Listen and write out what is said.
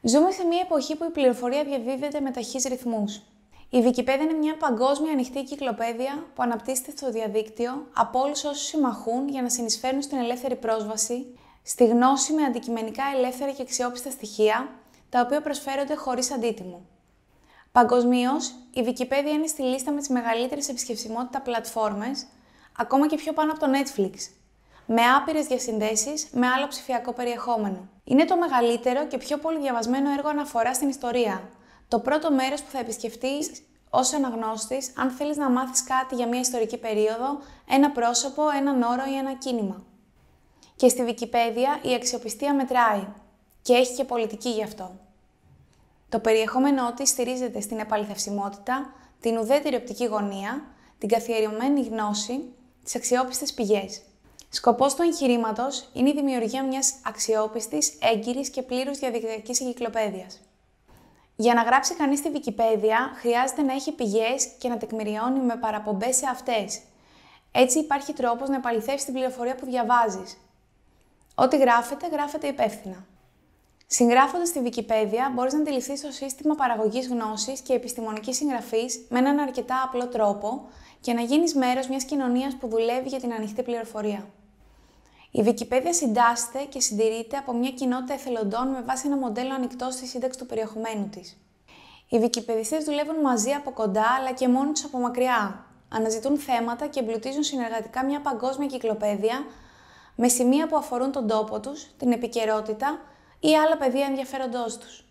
Ζούμε σε μια εποχή που η πληροφορία διαδίδεται με ταχύς ρυθμούς. Η Wikipedia είναι μια παγκόσμια ανοιχτή εncυκλοπαίδεια που αναπτύσσεται στο διαδίκτυο από όλους όσους συμμαχούν για να συνεισφέρουν στην ελεύθερη πρόσβαση, στη γνώση με αντικειμενικά ελεύθερα και αξιόπιστα στοιχεία, τα οποία προσφέρονται χωρίς αντίτιμο. Παγκοσμίως, η Wikipedia είναι στη λίστα με τις μεγαλύτερες επισκεψιμότητα πλατφόρμες, ακόμα και πιο πάνω από το Netflix, με άπειρες διασυνδέσεις με άλλο ψηφιακό περιεχόμενο. Είναι το μεγαλύτερο και πιο πολύ διαβασμένο έργο αναφοράς στην ιστορία. Το πρώτο μέρος που θα επισκεφτείς ως αναγνώστης, αν θέλεις να μάθεις κάτι για μια ιστορική περίοδο, ένα πρόσωπο, έναν όρο ή ένα κίνημα. Και στη Wikipedia η αξιοπιστία μετράει και έχει και πολιτική γι' αυτό. Το περιεχόμενό της στηρίζεται στην επαληθευσιμότητα, την ουδέτερη οπτική γωνία, την καθιερωμένη γνώση, τις αξιόπιστες πηγές. Σκοπός του εγχειρήματος είναι η δημιουργία μιας αξιόπιστης, έγκυρης και πλήρους διαδικτυακής εγκυκλοπαίδειας. Για να γράψει κανείς στη Wikipedia, χρειάζεται να έχει πηγές και να τεκμηριώνει με παραπομπές σε αυτές. Έτσι υπάρχει τρόπος να επαληθεύσεις την πληροφορία που διαβάζεις. Ό,τι γράφεται, γράφεται υπεύθυνα. Συγγράφοντας στη Wikipedia, μπορείς να αντιληφθείς το σύστημα παραγωγής γνώσης και επιστημονικής συγγραφής με έναν αρκετά απλό τρόπο και να γίνεις μέρος μιας κοινωνίας που δουλεύει για την ανοιχτή πληροφορία. Η Wikipedia συντάσσεται και συντηρείται από μια κοινότητα εθελοντών με βάση ένα μοντέλο ανοιχτό στη σύνταξη του περιεχομένου της. Οι Wikipedistές δουλεύουν μαζί από κοντά αλλά και μόνοι τους από μακριά. Αναζητούν θέματα και εμπλουτίζουν συνεργατικά μια παγκόσμια εγκυκλοπαίδεια με σημεία που αφορούν τον τόπο τους, την επικαιρότητα ή άλλα πεδία ενδιαφέροντός τους.